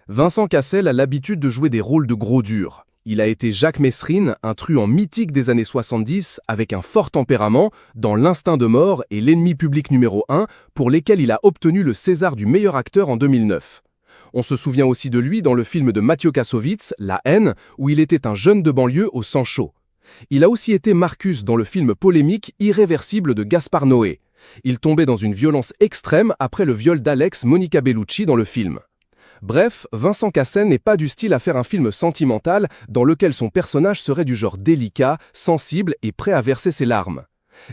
Vincent Cassel a l'habitude de jouer des rôles de gros durs. Il a été Jacques Messrine, un truand mythique des années 70, avec un fort tempérament, dans L'Instinct de mort et L'ennemi public numéro 1, pour lesquels il a obtenu le César du meilleur acteur en 2009. On se souvient aussi de lui dans le film de Mathieu Kassovitz, La haine, où il était un jeune de banlieue au sang chaud. Il a aussi été Marcus dans le film polémique Irréversible de Gaspard Noé. Il tombait dans une violence extrême après le viol d'Alex Monica Bellucci dans le film. Bref, Vincent Cassel n'est pas du style à faire un film sentimental dans lequel son personnage serait du genre délicat, sensible et prêt à verser ses larmes.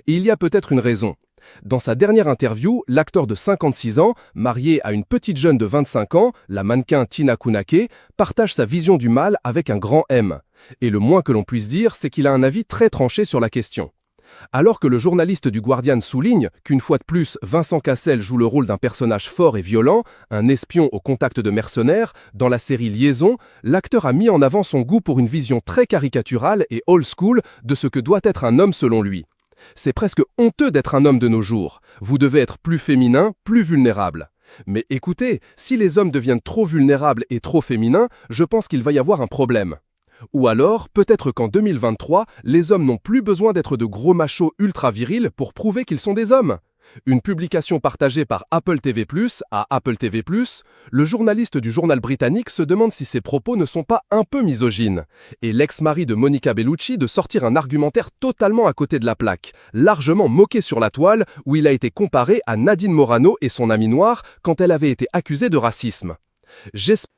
Et il y a peut-être une raison. Dans sa dernière interview, l'acteur de 56 ans, marié à une petite jeune de 25 ans, la mannequin Tina Kunake, partage sa vision du mal avec un grand M. Et le moins que l'on puisse dire, c'est qu'il a un avis très tranché sur la question. Alors que le journaliste du Guardian souligne qu'une fois de plus, Vincent Cassel joue le rôle d'un personnage fort et violent, un espion au contact de mercenaires, dans la série Liaison, l'acteur a mis en avant son goût pour une vision très caricaturale et old school de ce que doit être un homme selon lui. C'est presque honteux d'être un homme de nos jours. Vous devez être plus féminin, plus vulnérable. Mais écoutez, si les hommes deviennent trop vulnérables et trop féminins, je pense qu'il va y avoir un problème. Ou alors, peut-être qu'en 2023, les hommes n'ont plus besoin d'être de gros machos ultra virils pour prouver qu'ils sont des hommes. Une publication partagée par Apple TV+, à Apple TV+, le journaliste du journal britannique se demande si ses propos ne sont pas un peu misogynes. Et l'ex-mari de Monica Bellucci de sortir un argumentaire totalement à côté de la plaque, largement moqué sur la toile, où il a été comparé à Nadine Morano et son amie noire quand elle avait été accusée de racisme.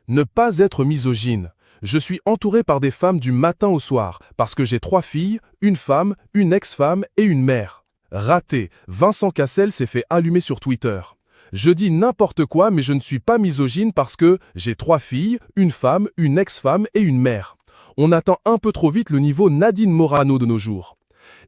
Ne pas être misogyne. Je suis entouré par des femmes du matin au soir, parce que j'ai 3 filles, une femme, une ex-femme et une mère. Raté, Vincent Cassel s'est fait allumer sur Twitter. Je dis n'importe quoi, mais je ne suis pas misogyne parce que j'ai 3 filles, une femme, une ex-femme et une mère. On atteint un peu trop vite le niveau Nadine Morano de nos jours.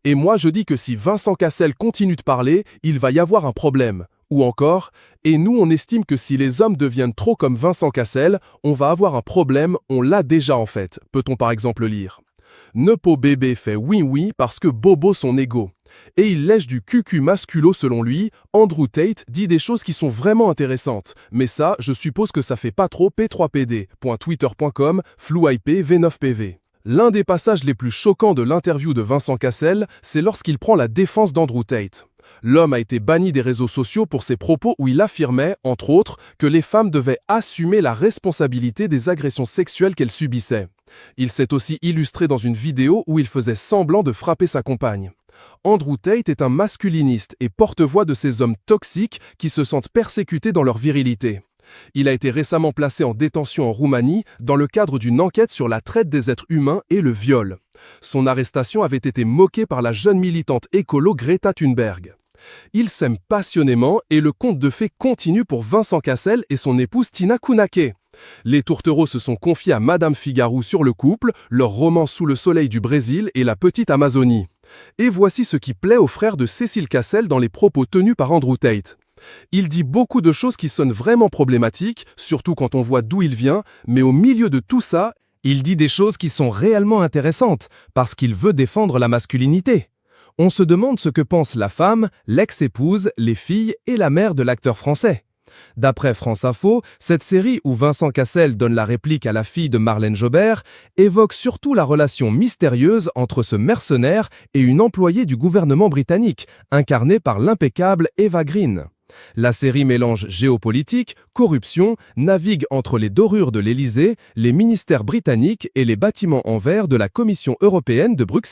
Et moi je dis que si Vincent Cassel continue de parler, il va y avoir un problème. Ou encore, et nous on estime que si les hommes deviennent trop comme Vincent Cassel, on va avoir un problème, on l'a déjà en fait, peut-on par exemple lire. Nepo bébé fait oui parce que bobo son ego. Et il lèche du cucu masculo selon lui, Andrew Tate dit des choses qui sont vraiment intéressantes. Mais ça, je suppose que ça fait pas trop p3pd.twitter.com, flouip v9pv. L'un des passages les plus choquants de l'interview de Vincent Cassel, c'est lorsqu'il prend la défense d'Andrew Tate. L'homme a été banni des réseaux sociaux pour ses propos où il affirmait, entre autres, que les femmes devaient assumer la responsabilité des agressions sexuelles qu'elles subissaient. Il s'est aussi illustré dans une vidéo où il faisait semblant de frapper sa compagne. Andrew Tate est un masculiniste et porte-voix de ces hommes toxiques qui se sentent persécutés dans leur virilité. Il a été récemment placé en détention en Roumanie dans le cadre d'une enquête sur la traite des êtres humains et le viol. Son arrestation avait été moquée par la jeune militante écolo Greta Thunberg. Ils s'aiment passionnément et le conte de fées continue pour Vincent Cassel et son épouse Tina Kunake. Les tourtereaux se sont confiés à Madame Figaro sur le couple, leur roman Sous le soleil du Brésil et la petite Amazonie. Et voici ce qui plaît au frère de Cécile Cassel dans les propos tenus par Andrew Tate. Il dit beaucoup de choses qui sonnent vraiment problématiques, surtout quand on voit d'où il vient, mais au milieu de tout ça, il dit des choses qui sont réellement intéressantes, parce qu'il veut défendre la masculinité. On se demande ce que pense la femme, l'ex-épouse, les filles et la mère de l'acteur français. D'après France Info, cette série où Vincent Cassel donne la réplique à la fille de Marlène Jobert évoque surtout la relation mystérieuse entre ce mercenaire et une employée du gouvernement britannique, incarnée par l'impeccable Eva Green. La série mélange géopolitique, corruption, navigue entre les dorures de l'Élysée, les ministères britanniques et les bâtiments en verre de la Commission européenne de Bruxelles.